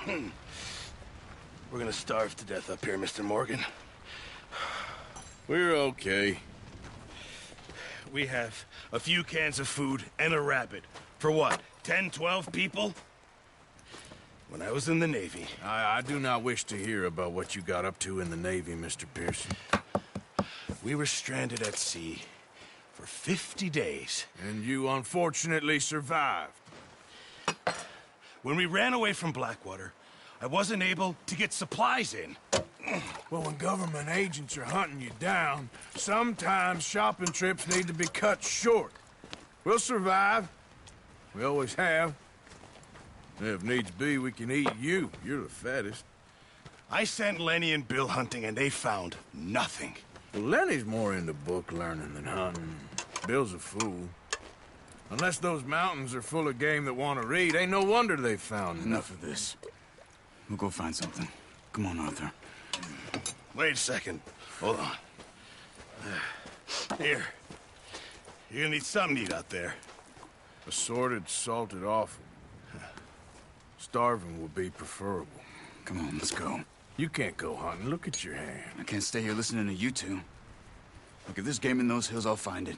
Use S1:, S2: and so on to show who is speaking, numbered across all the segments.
S1: We're gonna starve to death up here, Mr. Morgan.
S2: We're okay.
S1: We have a few cans of food and a rabbit. For what, 10, 12 people? When I was in the Navy...
S2: I do not wish to hear about what you got up to in the Navy, Mr. Pearson.
S1: We were stranded at sea for 50 days.
S2: And you unfortunately survived.
S1: When we ran away from Blackwater, I wasn't able to get supplies in.
S2: Well, when government agents are hunting you down, sometimes shopping trips need to be cut short. We'll survive. We always have. If needs be, we can eat you. You're the fattest.
S1: I sent Lenny and Bill hunting, and they found nothing.
S2: Well, Lenny's more into book learning than hunting. Bill's a fool. Unless those mountains are full of game that want to read, ain't no wonder they found
S3: Enough of this. We'll go find something. Come on, Arthur.
S1: Wait a second. Hold on. Here. You're gonna need something to eat out there.
S2: Assorted, salted offal. Starving would be preferable.
S3: Come on, let's go.
S2: You can't go hunting. Look at your hand.
S3: I can't stay here listening to you two. Look, if there's game in those hills, I'll find it.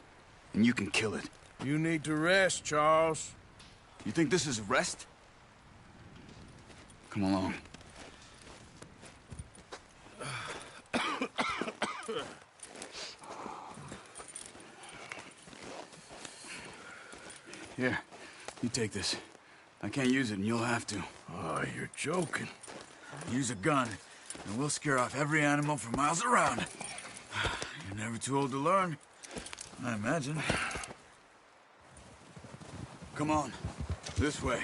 S3: And you can kill it.
S2: You need to rest, Charles.
S3: You think this is rest? Come along. Here, you take this. I can't use it, and you'll have to.
S2: Oh, you're joking.
S3: Use a gun, and we'll scare off every animal for miles around. You're never too old to learn, I imagine. Come on, this way.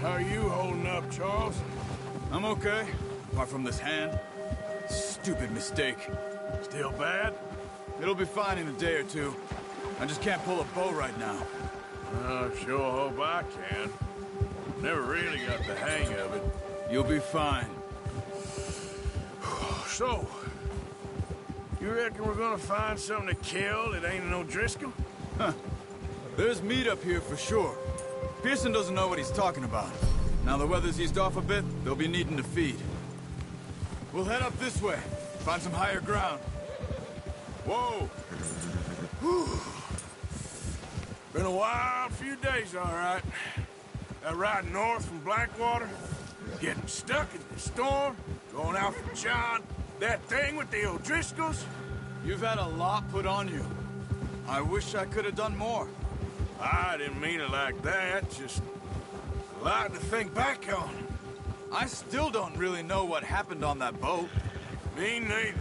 S2: How are you holding up, Charles?
S3: I'm okay, apart from this hand. Stupid mistake.
S2: Still bad?
S3: It'll be fine in a day or two. I just can't pull a bow right now.
S2: Sure hope I can. Never really got the hang of it.
S3: You'll be fine.
S2: So, you reckon we're gonna find something to kill that ain't no Driscoll?
S3: Huh. There's meat up here for sure. Pearson doesn't know what he's talking about. Now the weather's eased off a bit, they'll be needing to feed. We'll head up this way, find some higher ground.
S2: Whoa! Been a wild few days, all right. That ride north from Blackwater, getting stuck in the storm, going out for John, that thing with the O'Driscolls.
S3: You've had a lot put on you. I wish I could have done more.
S2: I didn't mean it like that, just a lot to think back on.
S3: I still don't really know what happened on that boat.
S2: Me neither.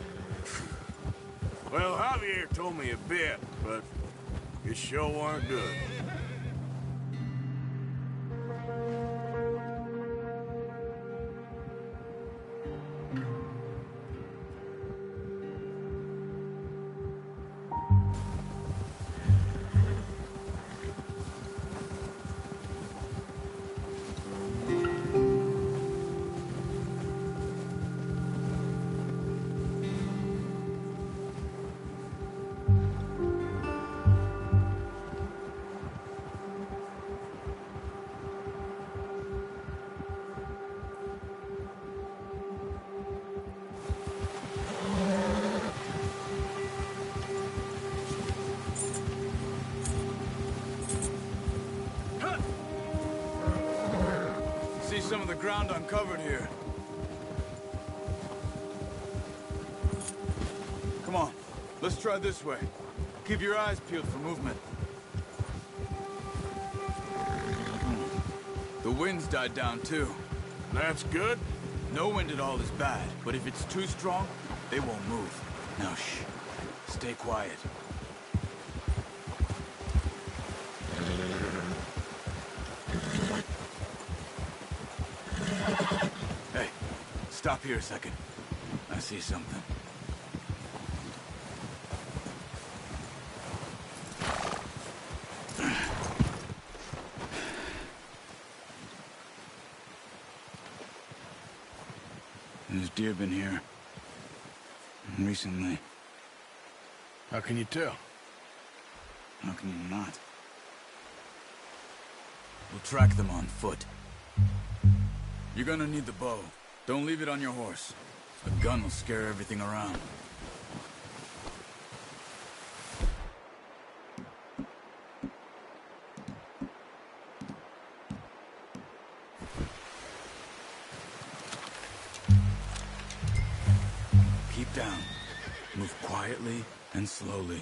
S2: Well, Javier told me a bit, but it sure weren't good.
S3: See some of the ground uncovered here. Come on, let's try this way. Keep your eyes peeled for movement. The wind's died down too.
S2: That's good.
S3: No wind at all is bad, but if it's too strong, they won't move. Now shh, stay quiet. Hey, stop here a second. I see something. There's deer been here. Recently.
S2: How can you tell?
S3: How can you not? We'll track them on foot. You're gonna need the bow. Don't leave it on your horse. A gun will scare everything around. Keep down. Move quietly and slowly.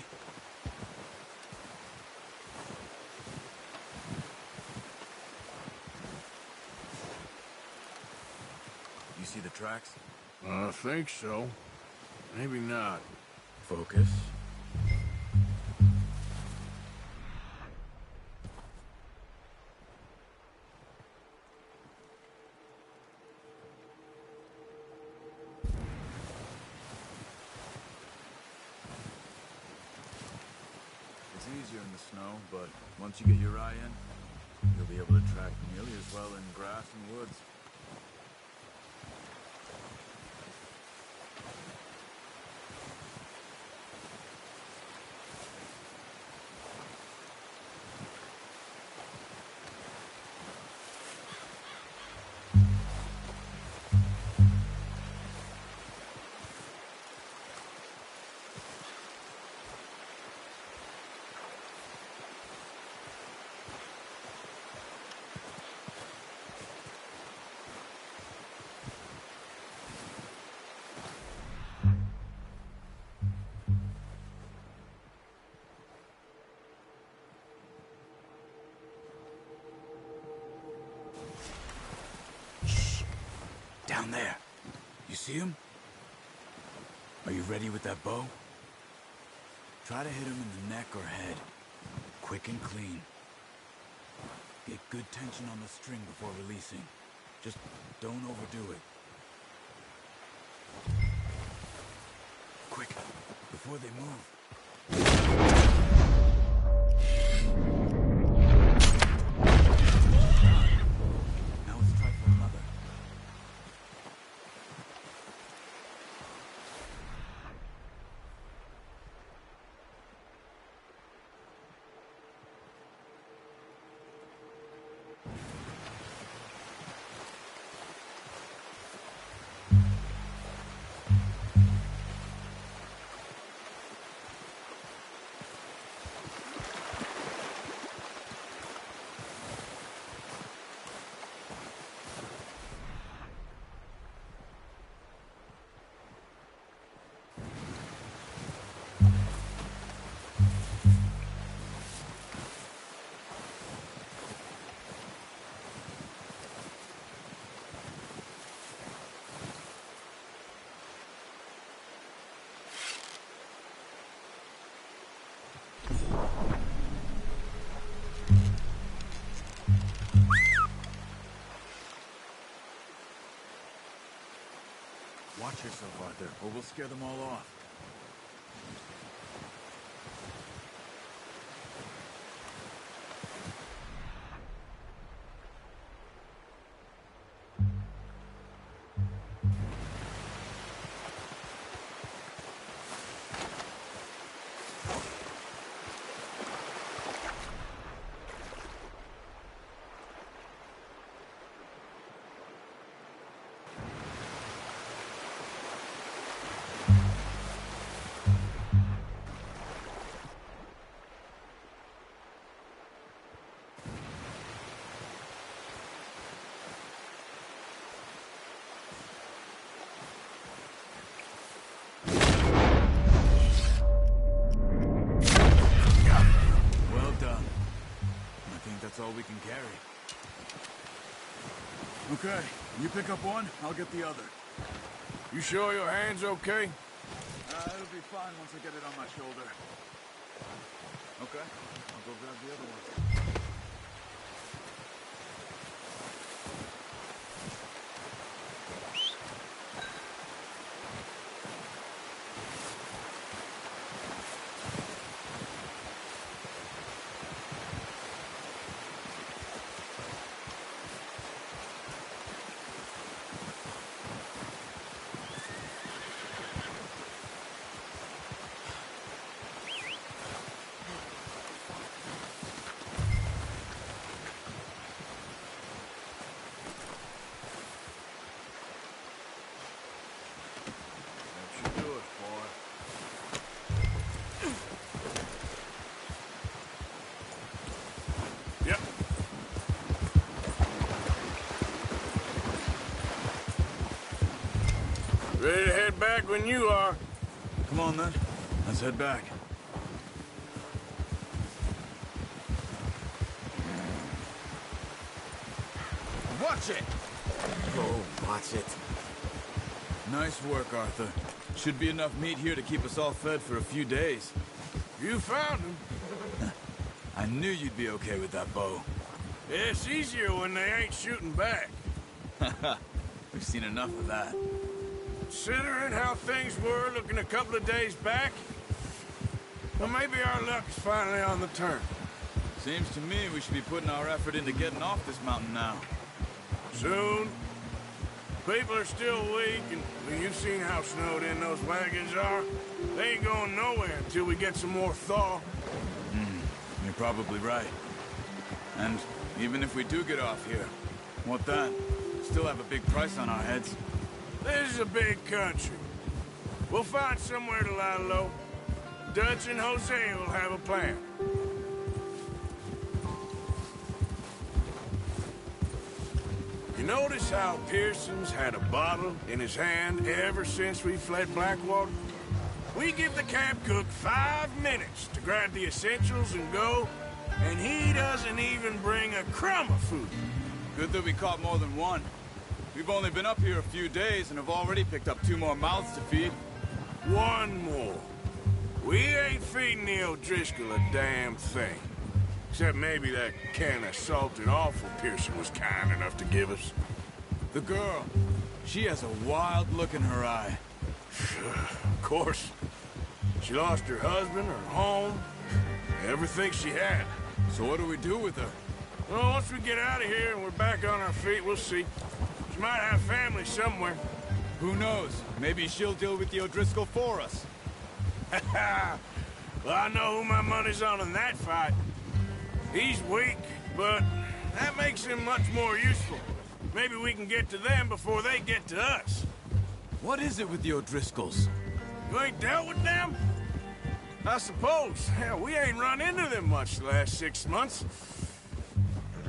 S3: You see the tracks?
S2: I think so. Maybe not.
S3: Focus. It's easier in the snow, but once you get your eye in, you'll be able to track nearly as well in grass and woods. Down there. You see him? Are you ready with that bow? Try to hit him in the neck or head. Quick and clean. Get good tension on the string before releasing. Just don't overdo it. Quick, before they move. Now let's try for another. Watch yourself, Arthur, or we'll scare them all off. That's all we can carry. Okay, you pick up one, I'll get the other.
S2: You sure your hand's okay?
S3: It'll be fine once I get it on my shoulder. Okay, I'll go grab the other one.
S2: Ready to head back when you are.
S3: Come on, then. Let's head back. Watch it!
S4: Oh, watch it.
S3: Nice work, Arthur. Should be enough meat here to keep us all fed for a few days.
S2: You found him.
S3: I knew you'd be okay with that bow.
S2: It's easier when they ain't shooting back.
S3: We've seen enough of that.
S2: Considering how things were looking a couple of days back, well, maybe our luck's finally on the turn.
S3: Seems to me we should be putting our effort into getting off this mountain now.
S2: Soon. People are still weak, and well, you've seen how snowed in those wagons are. They ain't going nowhere until we get some more thaw.
S3: You're probably right. And even if we do get off here, what then? Still have a big price on our heads.
S2: This is a big country. We'll find somewhere to lie low. Dutch and Hosea will have a plan. You notice how Pearson's had a bottle in his hand ever since we fled Blackwater? We give the camp cook 5 minutes to grab the essentials and go, and he doesn't even bring a crumb of food.
S3: Good that we caught more than one. We've only been up here a few days and have already picked up 2 more mouths to feed.
S2: One more. We ain't feeding the O'Driscoll a damn thing. Except maybe that can of salted offal Pearson was kind enough to give us.
S3: The girl, she has a wild look in her eye.
S2: Of course. She lost her husband, her home, everything she had.
S3: So what do we do with her?
S2: Well, once we get out of here and we're back on our feet, we'll see. She might have family somewhere.
S3: Who knows? Maybe she'll deal with the O'Driscoll for us.
S2: Well, I know who my money's on in that fight. He's weak, but that makes him much more useful. Maybe we can get to them before they get to us.
S3: What is it with the O'Driscolls?
S2: You ain't dealt with them? I suppose. Hell, we ain't run into them much the last 6 months.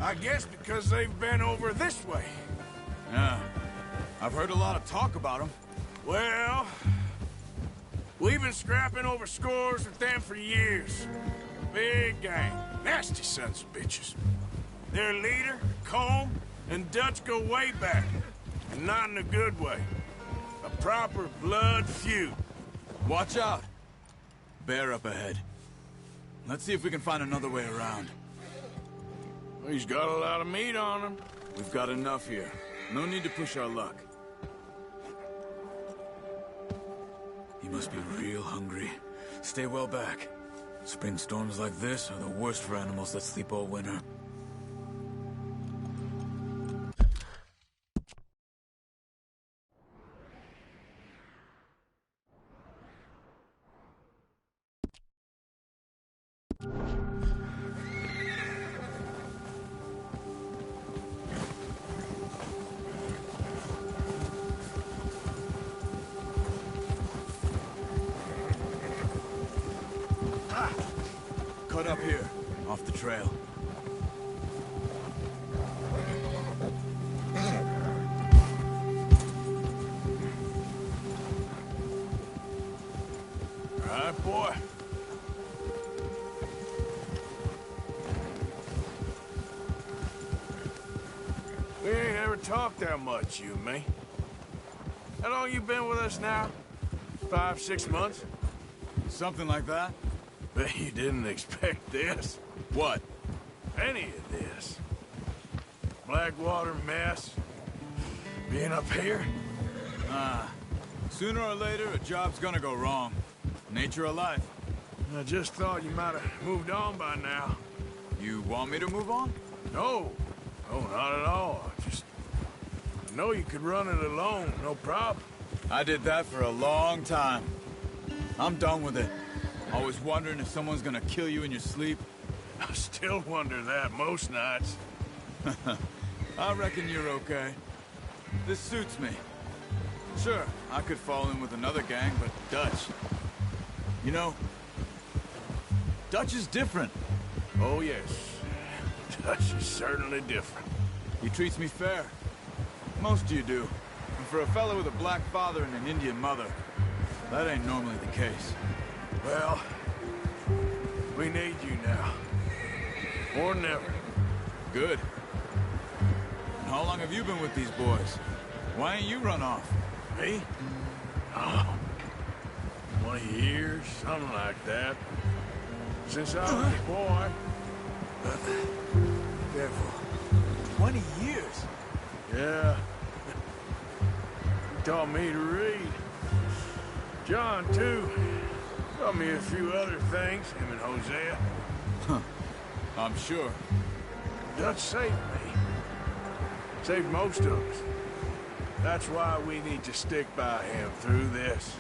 S2: I guess because they've been over this way.
S3: Yeah. I've heard a lot of talk about them.
S2: Well, we've been scrapping over scores with them for years. Big gang. Nasty sons of bitches. Their leader, Colm, and Dutch go way back. And not in a good way. A proper blood feud.
S3: Watch out. Bear up ahead. Let's see if we can find another way around.
S2: He's got a lot of meat on him.
S3: We've got enough here. No need to push our luck. He must be real hungry. Stay well back. Spring storms like this are the worst for animals that sleep all winter. Cut up here, off the trail.
S2: All right, boy. We ain't ever talked that much, you and me. How long you been with us now? 5, 6 months?
S3: Something like that?
S2: Bet you didn't expect this.
S3: What?
S2: Any of this. Blackwater mess. Being up here.
S3: Sooner or later, a job's gonna go wrong. Nature of life.
S2: I just thought you might have moved on by now.
S3: You want me to move on?
S2: No. No, not at all. I know you could run it alone, no problem.
S3: I did that for a long time. I'm done with it. Always wondering if someone's gonna kill you in your sleep.
S2: I still wonder that most nights.
S3: I reckon you're okay. This suits me. Sure, I could fall in with another gang, but Dutch... You know, Dutch is different.
S2: Oh, yes. Dutch is certainly different.
S3: He treats me fair. Most of you do. And for a fellow with a black father and an Indian mother, that ain't normally the case.
S2: Well, we need you now. More than ever.
S3: Good. And how long have you been with these boys? Why ain't you run off?
S2: Me? Oh, 20 years, something like that. Since I was a boy. Careful.
S3: 20 years?
S2: Yeah. He taught me to read. John, too. Taught me a few other things, him and Hosea.
S3: I'm sure.
S2: Dutch saved me. Saved most of us. That's why we need to stick by him through this.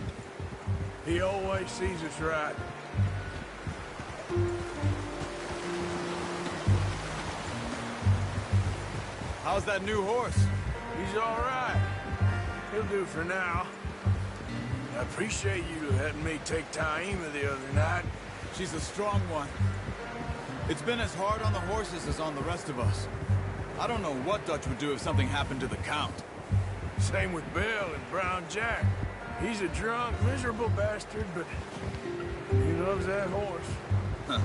S2: He always sees us right.
S3: How's that new horse?
S2: He's all right. He'll do for now. I appreciate you letting me take Taima the other night.
S3: She's a strong one. It's been as hard on the horses as on the rest of us. I don't know what Dutch would do if something happened to the Count.
S2: Same with Bill and Brown Jack. He's a drunk, miserable bastard, but he loves that horse.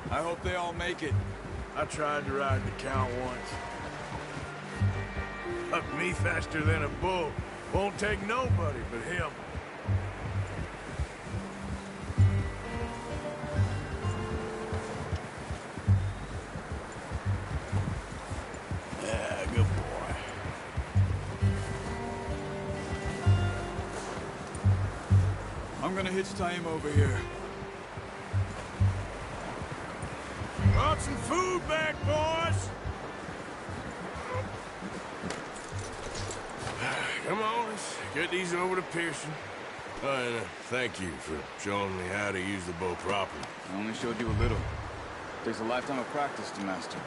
S3: I hope they all make it.
S2: I tried to ride the Count once. Up me faster than a bull. Won't take nobody but him. Yeah, good boy.
S3: I'm gonna hitch Taima over here.
S2: Brought some food back, boys! Come on, let's get these over to Pearson. And thank you for showing me how to use the bow properly.
S3: I only showed you a little. Takes a lifetime of practice to master.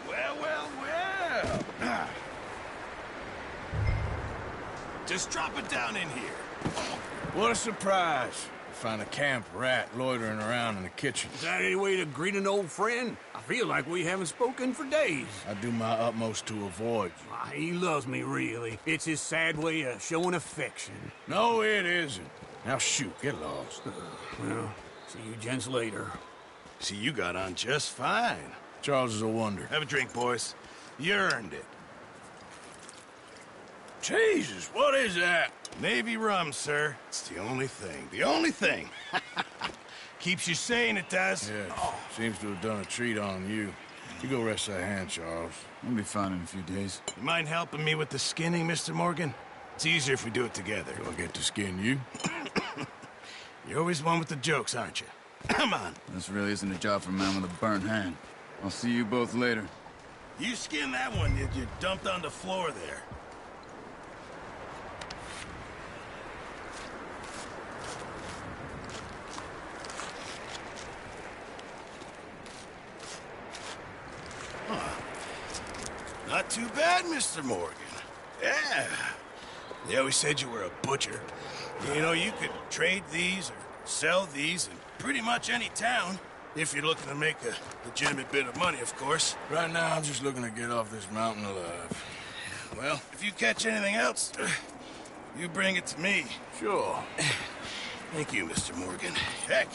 S1: Well. Just drop it down in here.
S2: What a surprise. Find a camp rat loitering around in the kitchen.
S5: Is that any way to greet an old friend? I feel like we haven't spoken for days.
S2: I do my utmost to avoid you.
S5: Ah, he loves me, really. It's his sad way of showing affection.
S2: No, it isn't. Now shoot, get lost.
S5: Well, see you gents later.
S1: See, you got on just fine.
S2: Charles is a wonder.
S1: Have a drink, boys. You earned it.
S2: Jesus, what is that?
S1: Navy rum, sir. It's the only thing. The only thing. Keeps you sane, it does.
S2: Yeah, seems to have done a treat on you. You go rest that hand, Charles.
S3: I'll be fine in a few days.
S1: You mind helping me with the skinning, Mr. Morgan? It's easier if we do it together.
S2: Do I get to skin you?
S1: You're always one with the jokes, aren't you? Come on.
S3: This really isn't a job for a man with a burnt hand. I'll see you both later.
S1: You skinned that one that you dumped on the floor there. Not too bad, Mr. Morgan. Yeah. They always said you were a butcher. You know, you could trade these or sell these in pretty much any town. If you're looking to make a legitimate bit of money, of course.
S2: Right now, I'm just looking to get off this mountain alive.
S1: Well, if you catch anything else, you bring it to me.
S2: Sure.
S1: Thank you, Mr. Morgan. Heck,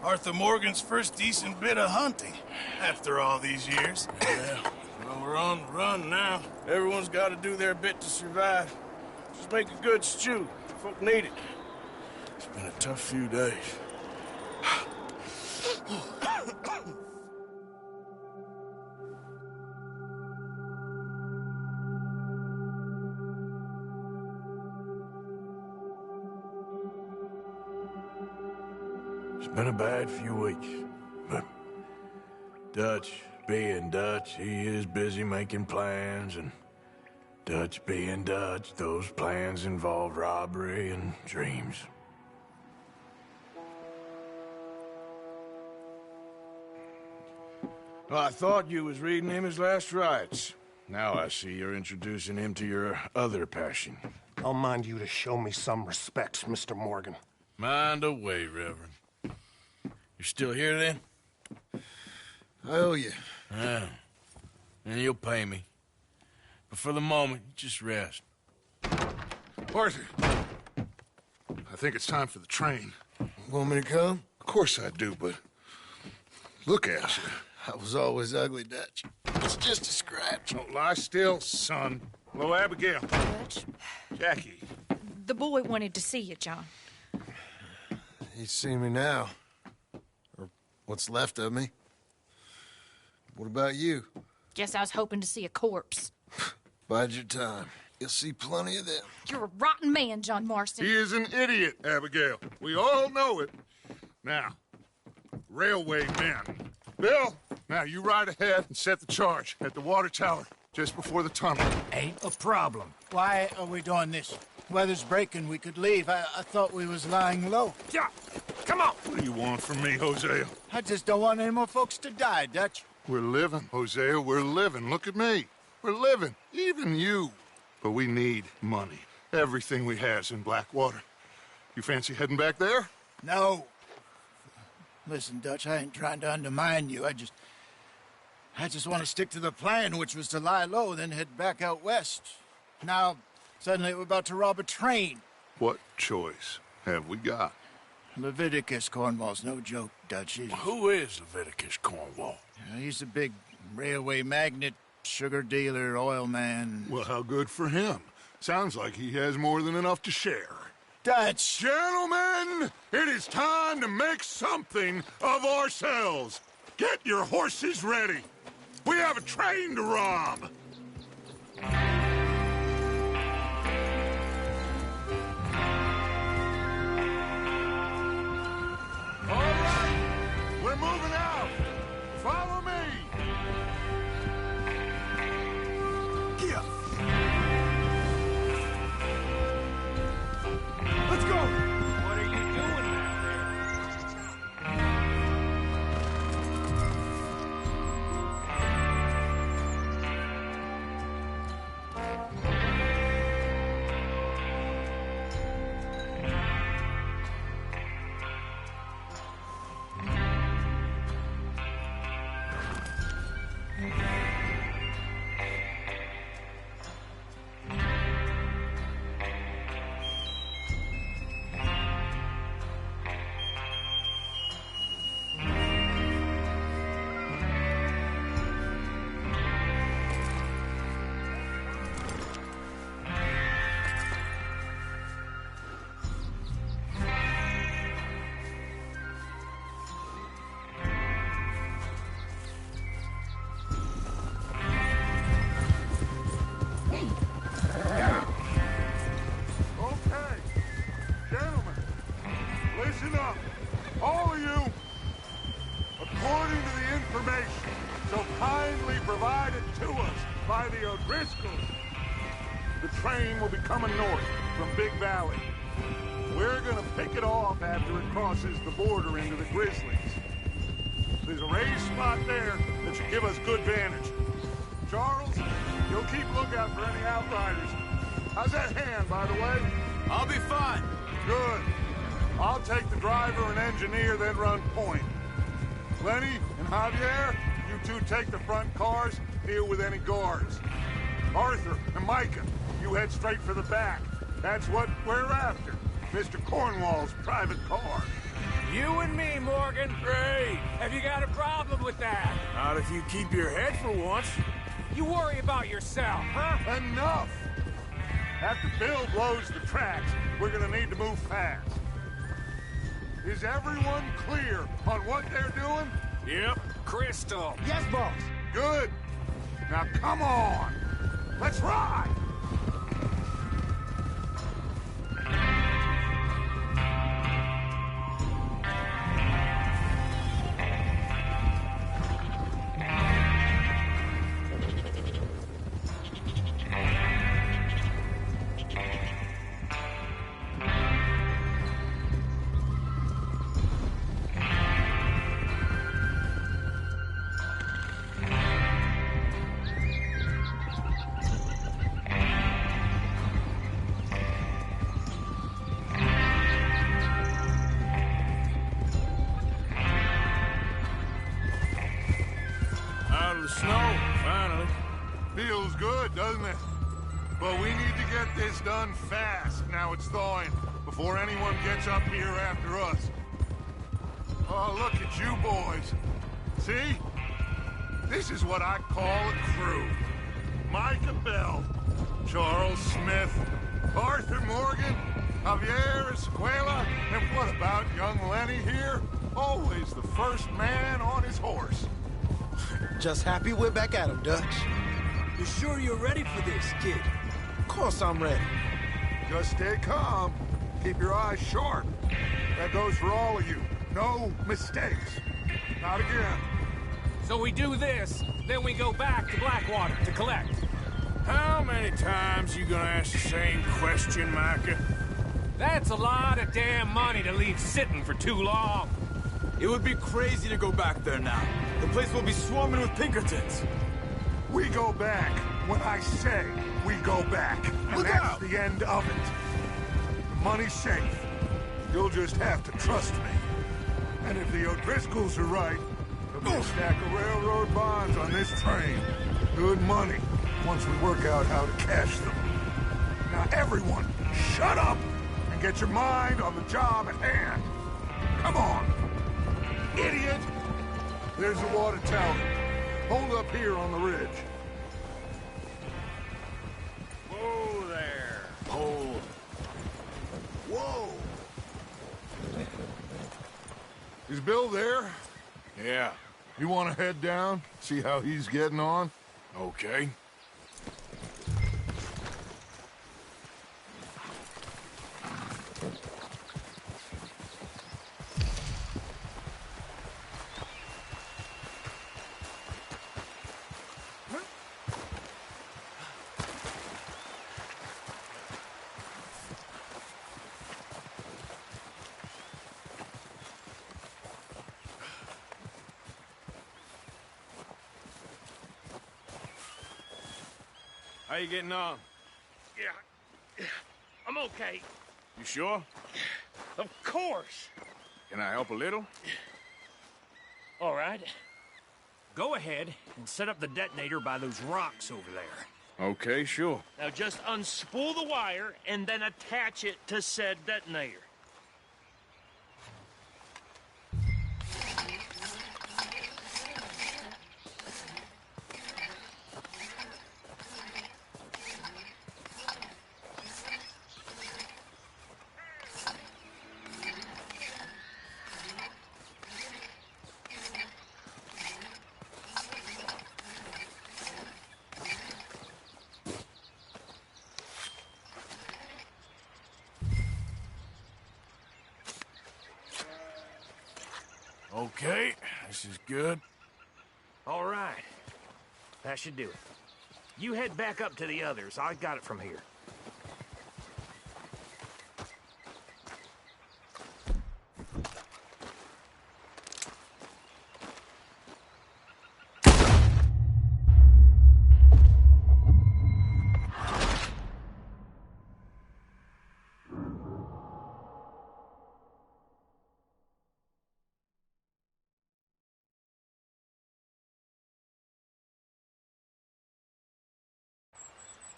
S1: Arthur Morgan's first decent bit of hunting after all these years.
S2: Yeah. Well, we're on the run now. Everyone's got to do their bit to survive. Just make a good stew. Folk need it. It's been a tough few days. It's been a bad few weeks, but Dutch being Dutch, he is busy making plans, and Dutch being Dutch, those plans involve robbery and dreams. Well, I thought you was reading him his last rites. Now I see you're introducing him to your other passion.
S6: I'll mind you to show me some respect, Mr. Morgan.
S2: Mind away, Reverend. You're still here, then?
S1: I owe you.
S2: Yeah. And you'll pay me. But for the moment, just rest.
S7: Arthur, I think it's time for the train.
S1: Want me to come?
S7: Of course I do, but look at you.
S1: I was always ugly, Dutch. It's just a scratch.
S7: Don't lie still, son. Hello, Abigail.
S8: Dutch,
S7: Jackie.
S8: the boy wanted to see you, John.
S1: He's seen me now. Or what's left of me. What about you?
S8: Guess I was hoping to see a corpse.
S1: Bide your time. You'll see plenty of them.
S8: You're a rotten man, John Marston.
S7: He is an idiot, Abigail. We all know it. Now, railway men. Bill, now you ride ahead and set the charge at the water tower just before the tunnel.
S9: Ain't a problem. Why are we doing this? Weather's breaking. We could leave. I thought we was lying low.
S7: Yeah, come on. What do you want from me, Hosea?
S9: I just don't want any more folks to die, Dutch.
S7: We're living, Hosea. We're living. Look at me. We're living. Even you. But we need money. Everything we has in Blackwater. You fancy heading back there?
S9: No. Listen, Dutch, I ain't trying to undermine you. I just want to stick to the plan, which was to lie low, then head back out west. Now, suddenly we're about to rob a train.
S7: What choice have we got?
S9: Leviticus Cornwall's no joke, Dutch.
S2: Who is Leviticus Cornwall?
S9: He's a big railway magnate, sugar dealer, oil man.
S7: Well, how good for him. Sounds like he has more than enough to share.
S9: Dutch!
S7: Gentlemen, it is time to make something of ourselves. Get your horses ready. We have a train to rob. All right, we're moving out. Follow me.
S2: Let's go!
S5: What are you doing back there?
S7: Okay, gentlemen, listen up, all of you. According to the information so kindly provided to us by the O'Driscolls, the train will be coming north from Big Valley. We're gonna pick it off after it crosses the border into the Grizzlies. There's a raised spot there that should give us good vantage. Charles, you'll keep lookout for any outriders. How's that hand, by the way?
S3: I'll be fine.
S7: Good. I'll take the driver and engineer, then run point. Lenny and Javier, you two take the front cars, deal with any guards. Arthur and Micah, you head straight for the back. That's what we're after. Mr. Cornwall's private car.
S5: You and me, Morgan.
S2: Great!
S5: Have you got a problem with that?
S2: Not if you keep your head for once.
S5: You worry about yourself, huh?
S7: Enough! After Bill blows the tracks, we're gonna need to move fast. Is everyone clear on what they're doing?
S2: Yep.
S5: Crystal.
S9: Yes, boss.
S7: Good. Now come on. Let's ride! doesn't it? But we need to get this done fast. Now it's thawing, before anyone gets up here after us. Oh, look at you boys. See? This is what I call a crew. Micah Bell, Charles Smith, Arthur Morgan, Javier Escuela, and what about young Lenny here? Always the first man on his horse.
S4: Just happy we're back at him, Dutch.
S5: You sure you're ready for this, kid?
S4: Of course I'm ready.
S7: Just stay calm. Keep your eyes sharp. That goes for all of you. No mistakes. Not again.
S5: So we do this, then we go back to Blackwater to collect.
S2: How many times you gonna ask the same question, Micah?
S5: That's a lot of damn money to leave sitting for too long.
S3: It would be crazy to go back there now. The place will be swarming with Pinkertons.
S7: We go back when I say we go back. And
S2: Look
S7: that's
S2: out!
S7: the end of it. The money's safe. You'll just have to trust me. And if the O'Driscolls are right, there'll be a stack of railroad bonds on this train. Good money, once we work out how to cash them. Now everyone, shut up and get your mind on the job at hand. Come on. Idiot! There's the water tower. Hold up here on the ridge.
S1: Whoa there. Hold. Whoa.
S7: Is Bill there?
S2: Yeah,
S7: You want to head down, see how he's getting on?
S2: okay. How you getting on?
S1: Yeah. I'm okay.
S2: You sure?
S1: Of course.
S2: Can I help a little?
S1: All right. Go ahead and set up the detonator by those rocks over there.
S2: Okay, sure.
S1: Now just unspool the wire and then attach it to said detonator.
S2: Okay, this is good.
S1: All right. That should do it. You head back up to the others. I got it from here.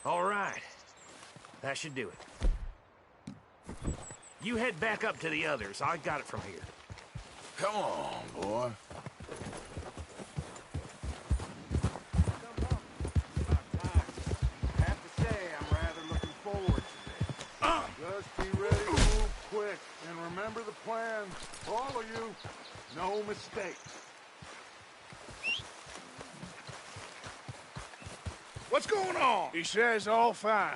S1: All right. That should do it. You head back up to the others. I got it from here.
S2: Come on, boy.
S7: I have to say, I'm rather looking forward to this. Just be ready to move quick, and remember the plan. All of you, no mistakes.
S2: What's going on? He says all fine.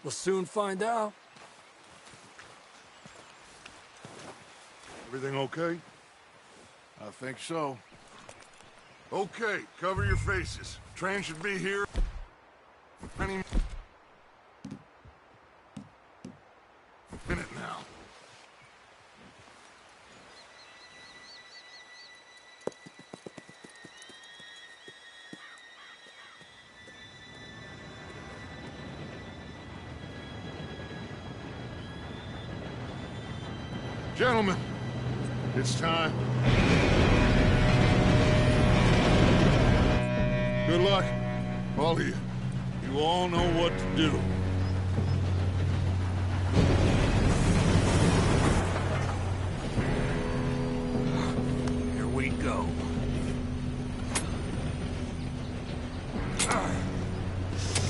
S5: We'll soon find out.
S7: Everything okay?
S2: I think so.
S7: Okay, cover your faces. Train should be here any minute now. Gentlemen, it's time. Good luck, all of you. You You all know what to do.
S2: Here we go.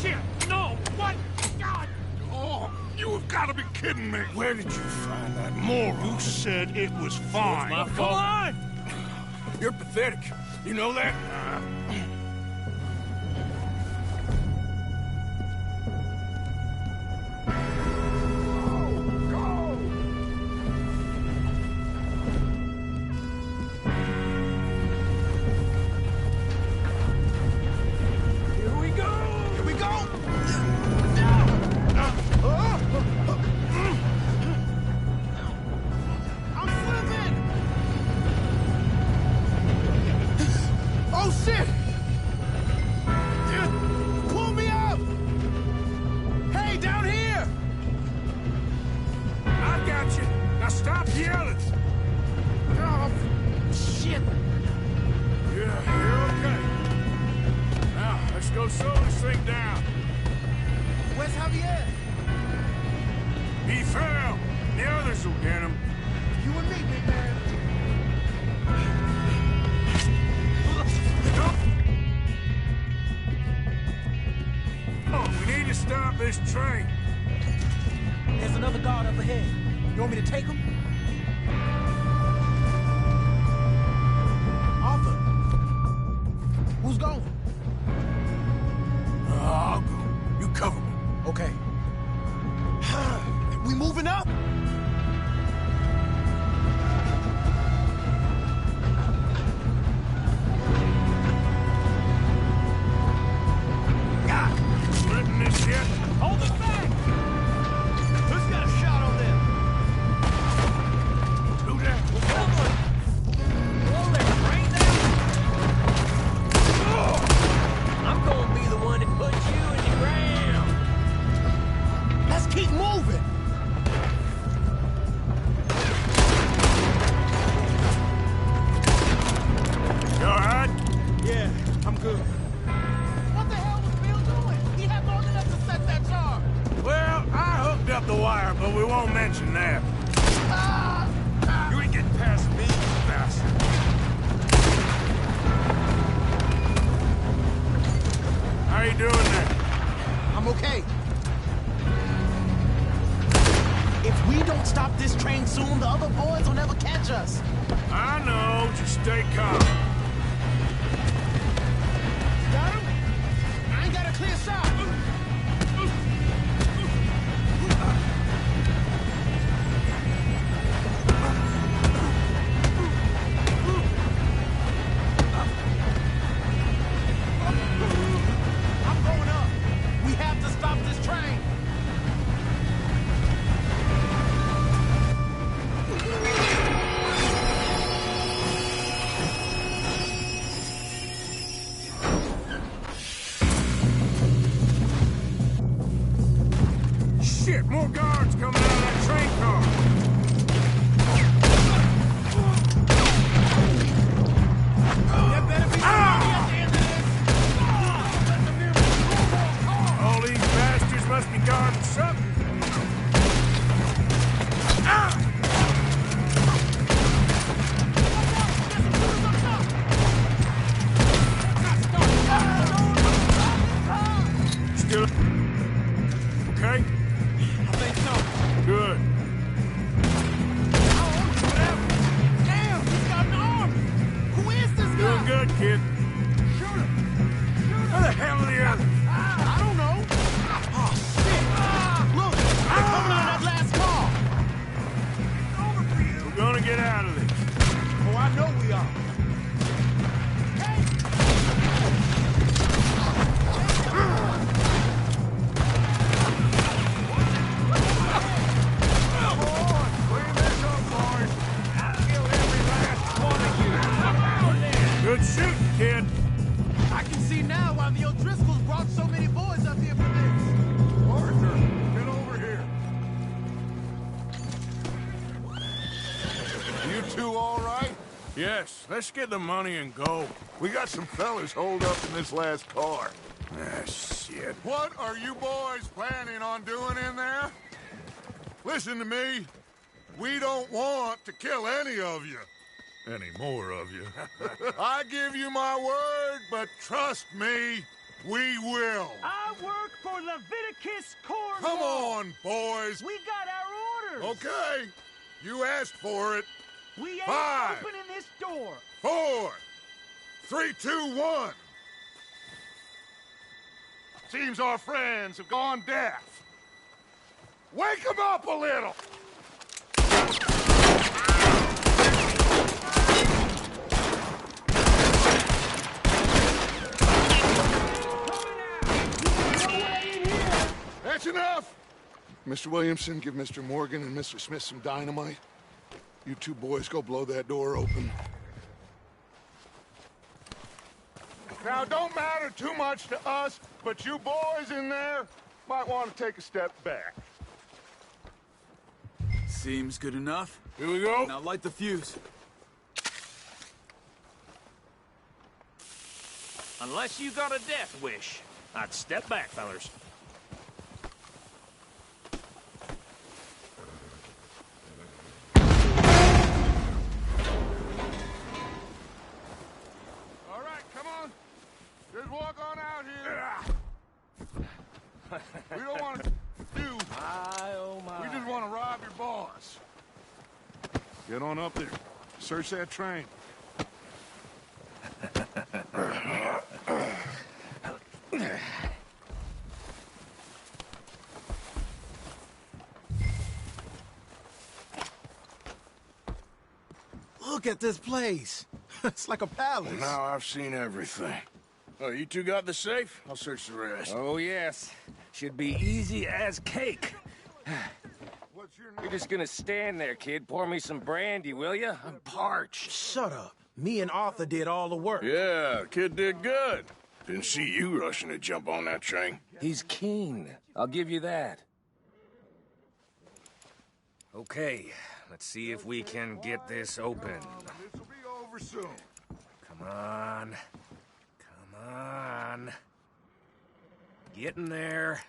S5: Shit! No! What? God!
S7: Oh, you have got to be kidding me.
S2: Where did you find that moron?
S7: You said it was fine.
S5: My fault.
S2: Come on! You're pathetic. You know that?
S5: Here we go!
S9: Here we go! I'm slipping! Oh, shit! Pull me up! Hey, down here!
S2: I got you. Now stop yelling.
S9: Oh, shit!
S2: Yeah, you're okay. Now, let's go slow this thing down.
S9: Where's Javier?
S2: He fell. The others will get him.
S9: You and me, big man.
S2: Oh, we need to stop this train.
S9: There's another guard up ahead. You want me to take him? Arthur. Who's going?
S2: I'll go. You cover me.
S9: Okay. We moving up?
S2: God, you splitting this yet?
S5: Hold us back!
S9: Who's got a shot on them?
S2: Do that.
S5: I'm gonna be the one that puts you in the ground.
S9: Let's keep moving.
S2: You all right?
S9: Yeah, I'm good. What the hell was Bill doing? He had long enough to set that charge.
S2: Well, I hooked up the wire, but we won't mention that. You ain't getting past me, you bastard. How you doing there?
S9: I'm okay. If we don't stop this train soon, the other boys will never catch us.
S2: I know, just stay calm.
S9: Got him? I ain't got a clear shot. I'm going up. We have to stop this train.
S2: Shit, more guards coming out of that train car.
S9: There better be somebody at the end of this.
S2: All these bastards must be guarding something. Still okay?
S9: I think so.
S2: Good.
S9: Damn, he's got an arm. Who is this guy?
S2: Doing good, kid.
S9: Shoot him.
S2: Where the hell are the others?
S9: I don't know. Oh, shit. Look, they're coming out of that last car.
S2: We're gonna get out of this.
S9: Oh, I know we are.
S2: Good shooting, kid.
S9: I can see now why the O'Driscolls brought so many boys up here for this.
S7: Arthur, get over here. You two all right?
S2: Yes, let's get the money and go.
S7: We got some fellas holed up in this last car.
S2: Ah, shit.
S7: What are you boys planning on doing in there? Listen to me. We don't want to kill any of you. Any more of you. I give you my word, but trust me, we will.
S10: I work for Leviticus Cornwall.
S7: Come on, boys.
S10: We got our orders.
S7: Okay. You asked for it.
S10: We ain't
S7: 5,
S10: opening this door.
S7: 4, 3, 2, 1. Seems our friends have gone deaf. Wake them up a little. That's enough! Mr. Williamson, give Mr. Morgan and Mr. Smith some dynamite. You two boys go blow that door open. Now, don't matter too much to us, but you boys in there might want to take a step back.
S3: Seems good enough.
S2: Here we go.
S3: Now light the fuse.
S5: Unless you got a death wish, I'd step back, fellers.
S7: All right, come on. Just walk on out here. We don't want to do.
S5: My, oh my.
S7: We just want to rob your boss. Get on up there. Search that train.
S4: Look at this place. It's like a palace.
S2: Well, now I've seen everything. Oh, you two got the safe? I'll search the rest.
S11: Oh, yes. Should be easy as cake.
S7: What's your
S11: You're
S7: name?
S11: just gonna stand there, kid. Pour me some brandy, will ya? I'm parched.
S4: Shut up. Me and Arthur did all the work.
S2: Yeah, kid did good. Didn't see you rushing to jump on that train.
S11: He's keen. I'll give you that. Okay, let's see if we can get this open.
S7: This'll be over soon.
S11: Come on. Come on. Get in there.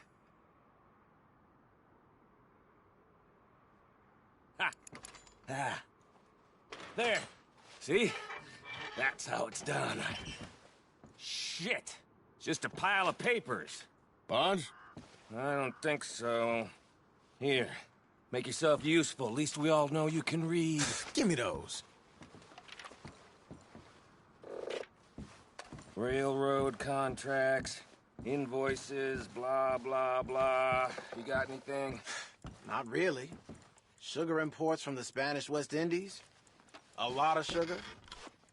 S11: Ha! Ah. There. See? That's how it's done. Shit. It's just a pile of papers.
S2: Bonds?
S11: I don't think so. Here. Make yourself useful. At least we all know you can read.
S4: Give me those.
S11: Railroad contracts, invoices, blah, blah, blah. You got anything?
S4: Not really. Sugar imports from the Spanish West Indies. A lot of sugar.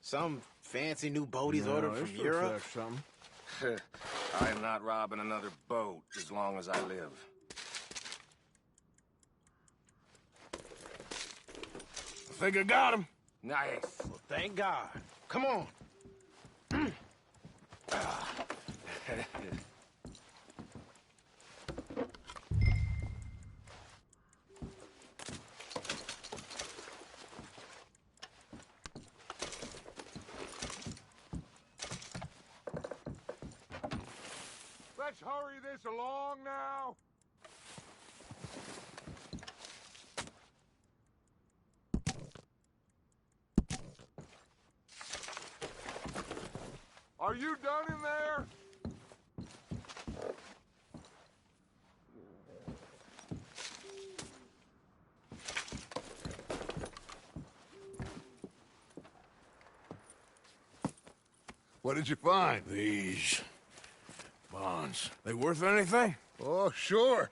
S4: Some fancy new boat he's ordered from Europe.
S11: I am not robbing another boat as long as I live.
S2: I think I got him.
S11: Nice.
S4: Well, thank God. Come on.
S7: Let's hurry this along now. Are you done in there? What did you find?
S2: These bonds. They worth anything?
S7: Oh, sure.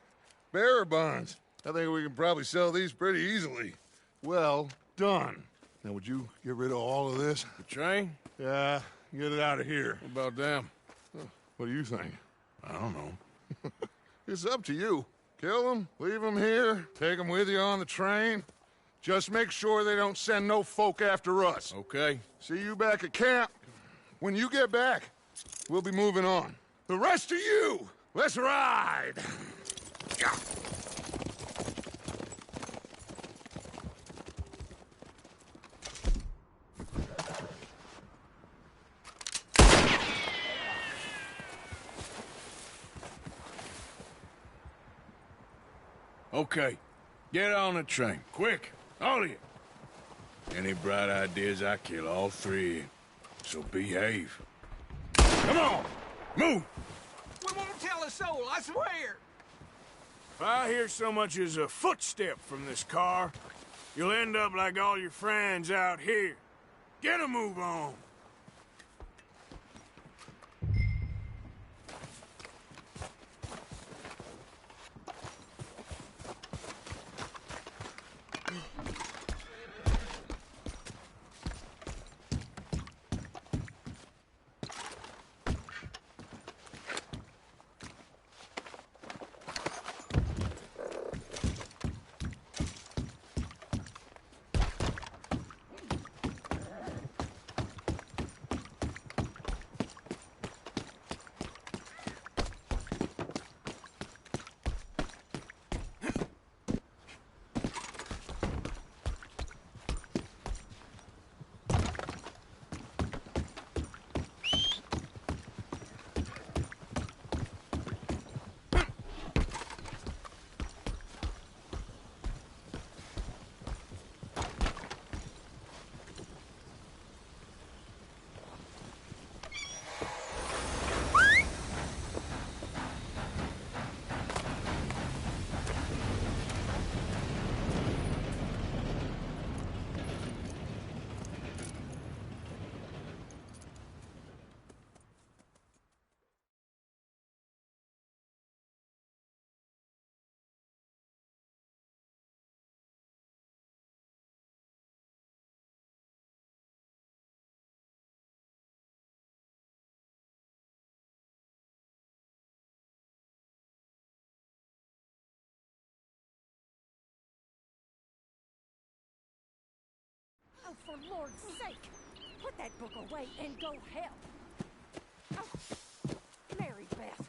S7: Bearer bonds. I think we can probably sell these pretty easily. Well done. Now, would you get rid of all of this?
S2: The train?
S7: Yeah, get it out of here.
S2: What about them?
S7: What do you think?
S2: I don't know.
S7: It's up to you. Kill them, leave them here, take them with you on the train. Just make sure they don't send no folk after us.
S2: Okay.
S7: See you back at camp. When you get back, we'll be moving on. The rest of you, let's ride!
S2: Okay, get on the train, quick, all of you. Any bright ideas, I kill all three. So behave. Come on, move!
S10: We won't tell a soul, I swear!
S2: If I hear so much as a footstep from this car, you'll end up like all your friends out here. Get a move on.
S12: Oh, for Lord's sake! Put that book away and go help! Oh, Mary Beth.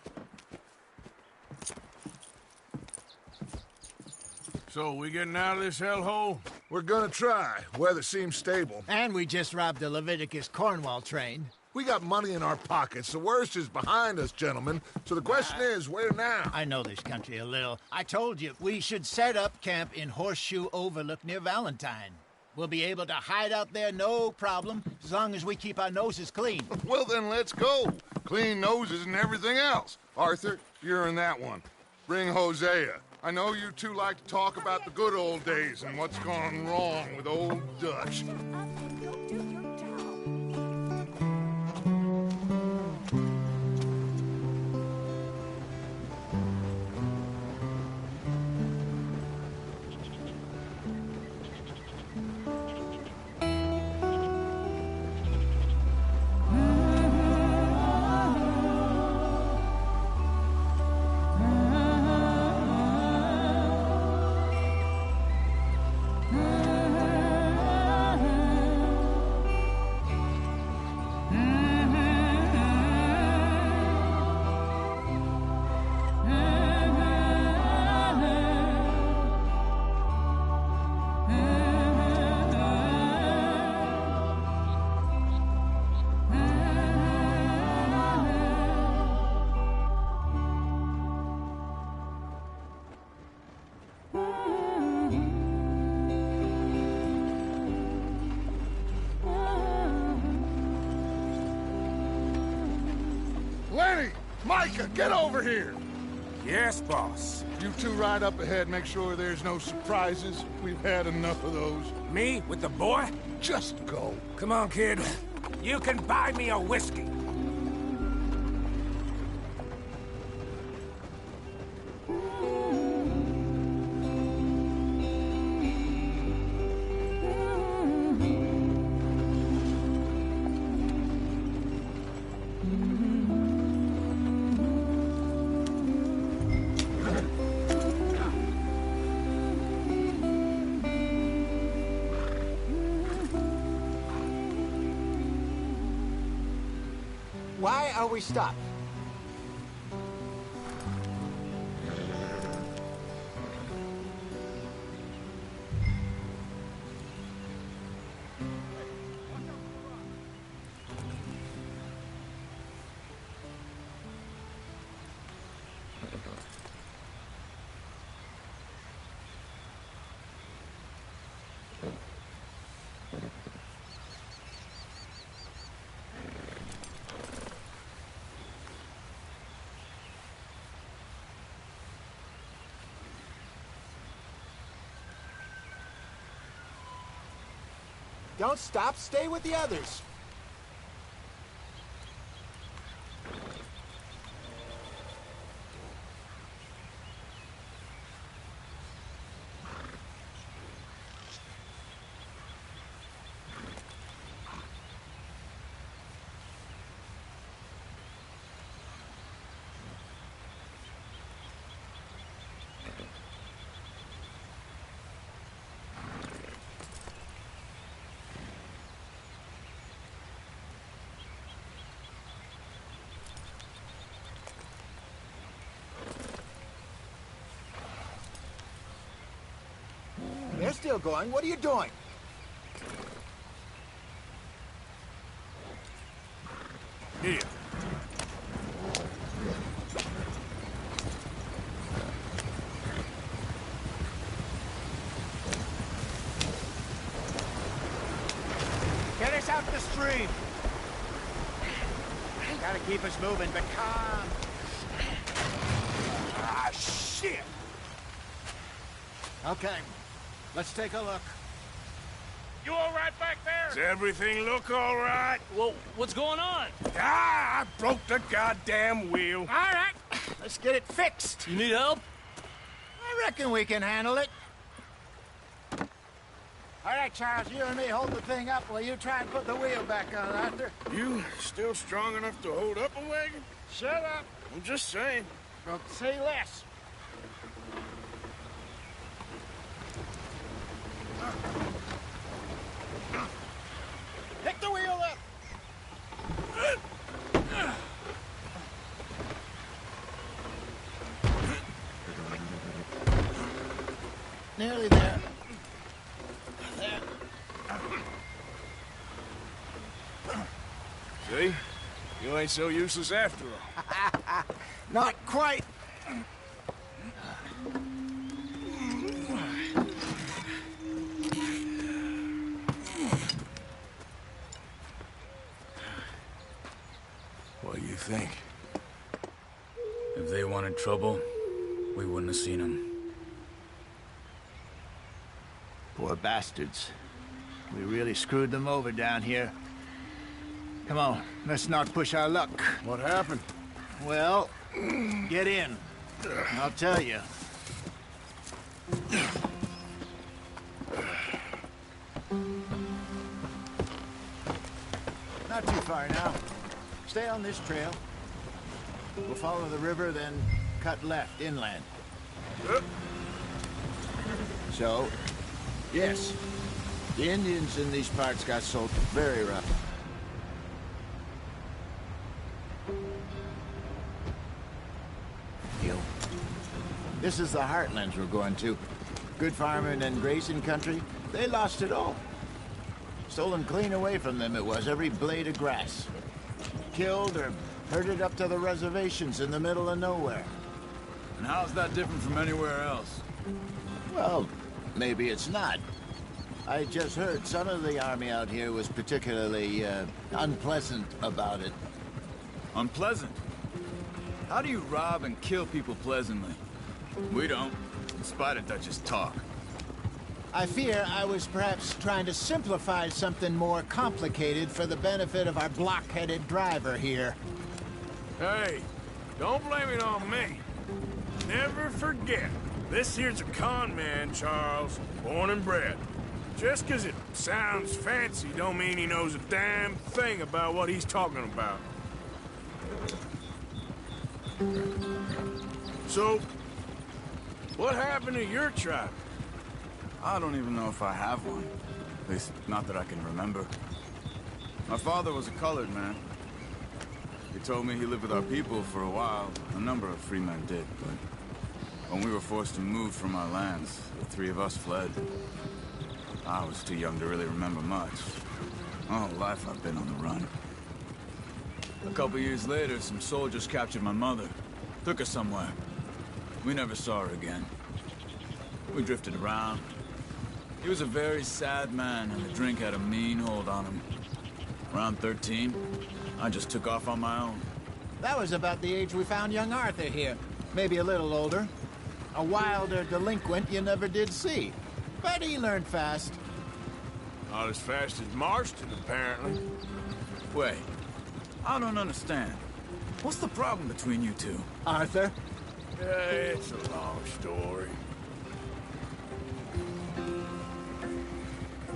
S2: So, we getting out of this hellhole?
S13: We're gonna try. Weather seems stable.
S9: And we just robbed the Leviticus Cornwall train.
S13: We got money in our pockets. The worst is behind us, gentlemen. So the question is, where now?
S9: I know this country a little. I told you, we should set up camp in Horseshoe Overlook near Valentine. We'll be able to hide out there, no problem, as long as we keep our noses clean.
S13: Well, then let's go. Clean noses and everything else. Arthur, you're in that one. Bring Hosea. I know you two like to talk about the good old days and what's gone wrong with old Dutch. Lenny! Micah, get over here!
S5: Yes, boss.
S13: You two ride up ahead, make sure there's no surprises. We've had enough of those.
S5: Me with the boy?
S13: Just go.
S5: Come on, kid. You can buy me a whiskey.
S9: Why are we stopped? Don't stop. Stay with the others. They're still going. What are you doing?
S2: Here.
S9: Get us out the stream. Gotta keep us moving, but calm.
S2: Ah, shit!
S9: Okay, let's take a look.
S10: You all right back there?
S2: Does everything look all right?
S11: Well, what's going on?
S2: Ah, I broke the goddamn wheel.
S9: All right, let's get it fixed.
S11: You need help?
S9: I reckon we can handle it. All right, Charles, you and me hold the thing up while you try and put the wheel back on, Arthur.
S2: You still strong enough to hold up a wagon?
S9: Shut up.
S2: I'm just saying.
S9: Well, say less. Pick the wheel up. Nearly there. There.
S2: See? You ain't so useless after all.
S9: Not quite.
S2: What do you think?
S3: If they wanted trouble, we wouldn't have seen them.
S9: Poor bastards. We really screwed them over down here. Come on, let's not push our luck.
S2: What happened?
S9: Well, get in. I'll tell you. Not too far now. Stay on this trail. We'll follow the river, then cut left inland. So, yes, the Indians in these parts got sold very rough. This is the heartlands we're going to. Good farming and grazing country. They lost it all. Stolen clean away from them it was, every blade of grass. Killed or herded up to the reservations in the middle of nowhere.
S3: And how's that different from anywhere else?
S9: Well, maybe it's not. I just heard some of the army out here was particularly, unpleasant about it.
S3: Unpleasant? How do you rob and kill people pleasantly? We don't, in spite of Dutch's talk.
S9: I fear I was perhaps trying to simplify something more complicated for the benefit of our block-headed driver here.
S2: Hey, don't blame it on me. Never forget, this here's a con man, Charles, born and bred. Just 'cause it sounds fancy don't mean he knows a damn thing about what he's talking about. So, what happened to your tribe?
S3: I don't even know if I have one. At least, not that I can remember. My father was a colored man. He told me he lived with our people for a while. A number of free men did, but when we were forced to move from our lands, the three of us fled. I was too young to really remember much. My whole life I've been on the run. A couple years later, some soldiers captured my mother. Took her somewhere. We never saw her again. We drifted around. He was a very sad man, and the drink had a mean hold on him. Around 13, I just took off on my own.
S9: That was about the age we found young Arthur here. Maybe a little older. A wilder delinquent you never did see. But he learned fast.
S2: Not as fast as Marston, apparently.
S3: Wait, I don't understand. What's the problem between you two?
S9: Arthur?
S2: It's a long story.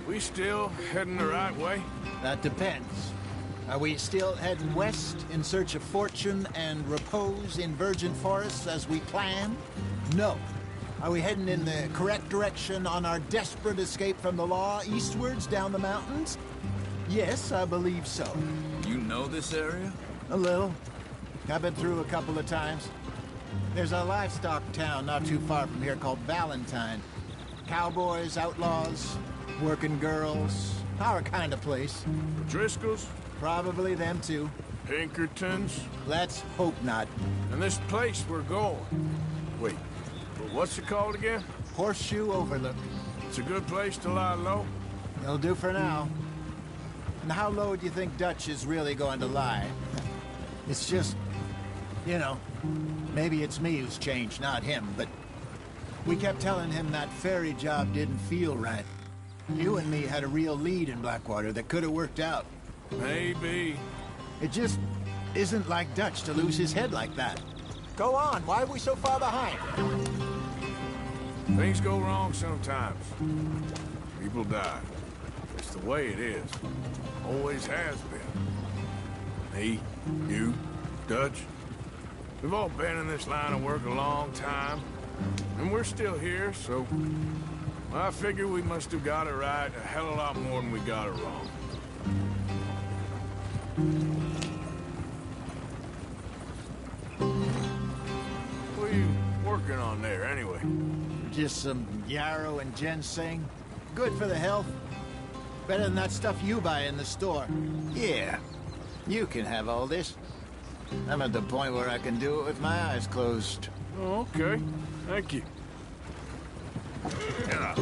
S2: We still heading the right way?
S9: That depends. Are we still heading west in search of fortune and repose in virgin forests as we planned? No. Are we heading in the correct direction on our desperate escape from the law eastwards down the mountains? Yes, I believe so.
S3: You know this area?
S9: A little. I've been through a couple of times. There's a livestock town not too far from here called Valentine. Cowboys, outlaws, working girls, our kind of place.
S2: Driscolls?
S9: Probably them too.
S2: Pinkertons?
S9: Let's hope not.
S2: And this place we're going. Wait, what's it called again?
S9: Horseshoe Overlook.
S2: It's a good place to lie low?
S9: It'll do for now. And how low do you think Dutch is really going to lie? It's just, you know, maybe it's me who's changed, not him, but we kept telling him that ferry job didn't feel right. You and me had a real lead in Blackwater that could have worked out.
S2: Maybe.
S9: It just isn't like Dutch to lose his head like that. Go on, why are we so far behind?
S2: Things go wrong sometimes. People die. It's the way it is. Always has been. Me, you, Dutch. We've all been in this line of work a long time. And we're still here, so... I figure we must have got it right a hell of a lot more than we got it wrong. What are you working on there, anyway?
S9: Just some yarrow and ginseng. Good for the health. Better than that stuff you buy in the store. Yeah, you can have all this. I'm at the point where I can do it with my eyes closed.
S2: Oh, okay. Thank you. Yeah.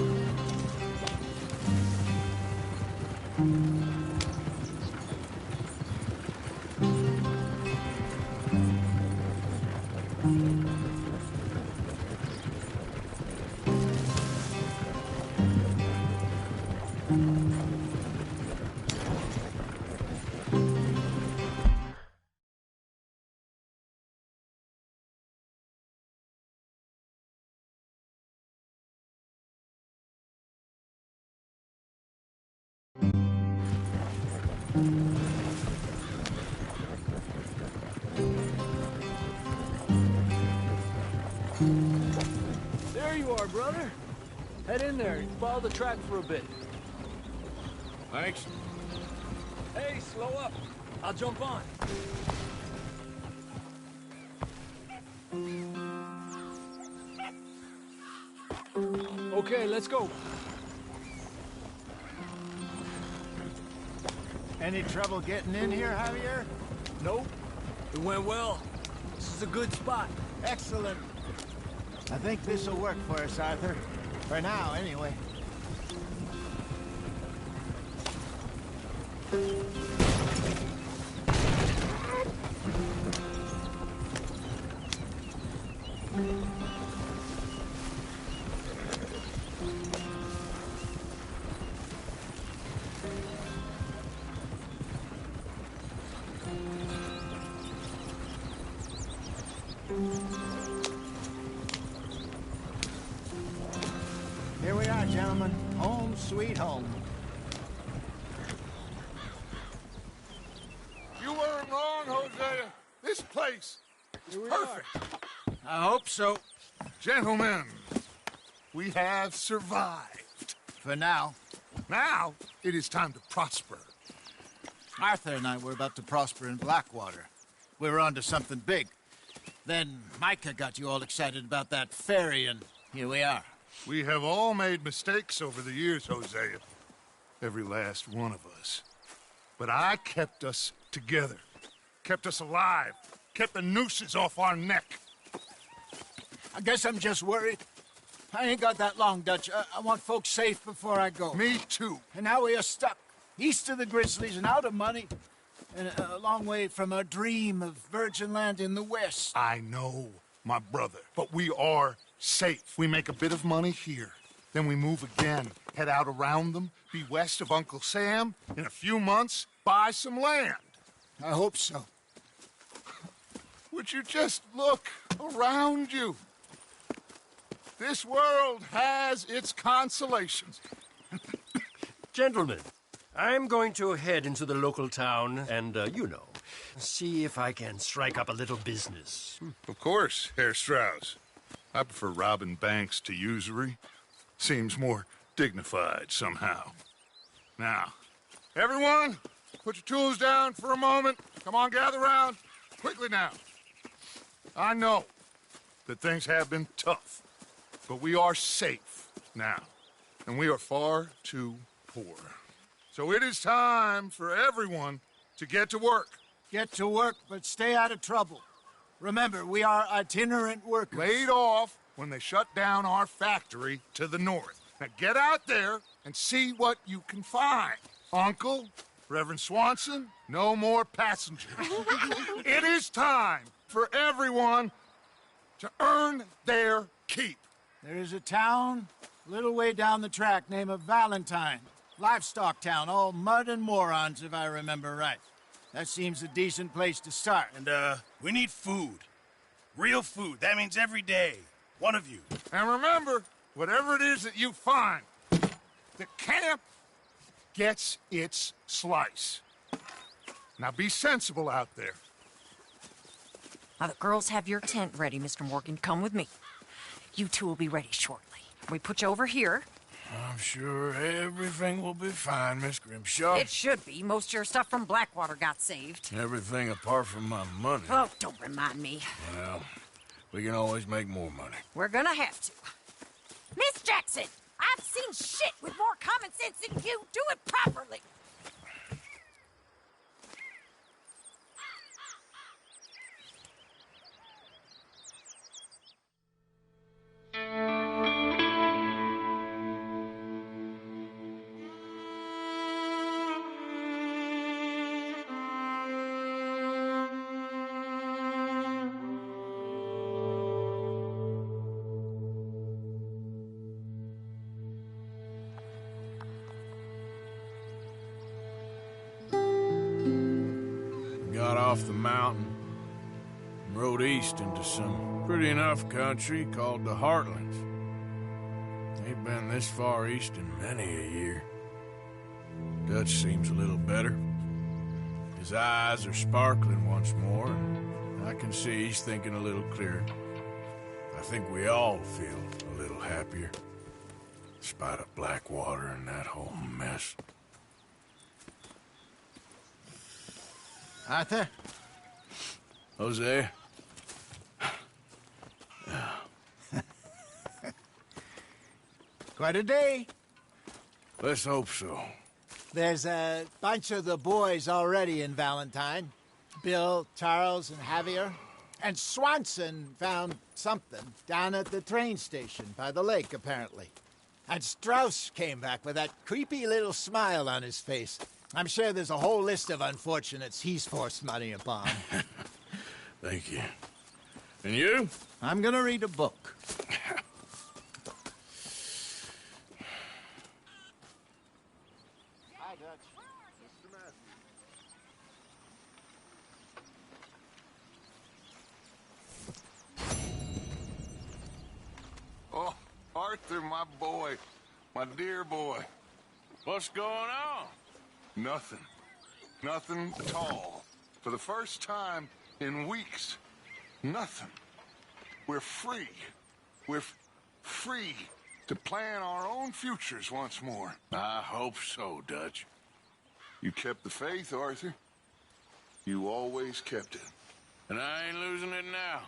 S5: There you are, brother. Head in there and follow the track for a bit.
S2: Thanks.
S5: Hey, slow up. I'll jump on. Okay, let's go.
S9: Any trouble getting in here, Javier?
S5: Nope. It went well. This is a good spot.
S9: Excellent. I think this'll work for us, Arthur. For now, anyway. Here we are, gentlemen. Home sweet home.
S13: You weren't wrong, Hosea. This place is perfect.
S9: I hope so.
S13: Gentlemen, we have survived.
S9: For now.
S13: Now, it is time to prosper.
S9: Arthur and I were about to prosper in Blackwater. We were onto something big. Then Micah got you all excited about that ferry, and here we are.
S13: We have all made mistakes over the years, Hosea. Every last one of us. But I kept us together. Kept us alive. Kept the nooses off our neck.
S9: I guess I'm just worried. I ain't got that long, Dutch. I want folks safe before I go.
S13: Me too.
S9: And now we are stuck. East of the Grizzlies and out of money. And a long way from our dream of virgin land in the west.
S13: I know, my brother. But we are safe. We make a bit of money here. Then we move again, head out around them, be west of Uncle Sam. In a few months, buy some land.
S9: I hope so.
S13: Would you just look around you? This world has its consolations.
S14: Gentlemen, I'm going to head into the local town and, see if I can strike up a little business.
S13: Of course, Herr Strauss. I prefer robbing banks to usury. Seems more dignified somehow. Now, everyone, put your tools down for a moment. Come on, gather round. Quickly now. I know that things have been tough, but we are safe now, and we are far too poor. So it is time for everyone to get to work.
S9: Get to work, but stay out of trouble. Remember, we are itinerant workers.
S13: Laid off when they shut down our factory to the north. Now get out there and see what you can find. Uncle, Reverend Swanson, no more passengers. It is time for everyone to earn their keep.
S9: There is a town a little way down the track named Valentine. Livestock town, all mud and morons, if I remember right. That seems a decent place to start.
S1: And, we need food. Real food. That means every day. One of you.
S13: And remember, whatever it is that you find, the camp gets its slice. Now be sensible out there.
S15: Now, the girls have your tent ready, Mr. Morgan. Come with me. You two will be ready shortly. We put you over here.
S2: I'm sure everything will be fine, Miss Grimshaw.
S15: It should be. Most of your stuff from Blackwater got saved.
S2: Everything apart from my money.
S15: Oh, don't remind me.
S2: Well, we can always make more money.
S15: We're gonna have to. Miss Jackson, I've seen shit with more common sense than you. Do it properly.
S2: Got off the mountain and rode east into some pretty enough country called the Heartlands. Ain't been this far east in many a year. Dutch seems a little better. His eyes are sparkling once more, and I can see he's thinking a little clearer. I think we all feel a little happier, in spite of Blackwater and that whole mess.
S9: Arthur?
S2: Hosea?
S9: Quite a day.
S2: Let's hope so.
S9: There's a bunch of the boys already in Valentine. Bill, Charles, and Javier. And Swanson found something down at the train station by the lake, apparently. And Strauss came back with that creepy little smile on his face. I'm sure there's a whole list of unfortunates he's forced money upon.
S2: Thank you. And you?
S9: I'm gonna read a book. Hi, Dutch. Mr. Matthews.
S13: Oh, Arthur, my boy. My dear boy.
S1: What's going on?
S13: Nothing. Nothing at all. For the first time in weeks, nothing. We're free. We're free to plan our own futures once more.
S1: I hope so, Dutch.
S13: You kept the faith, Arthur. You always kept it.
S1: And I ain't losing it now.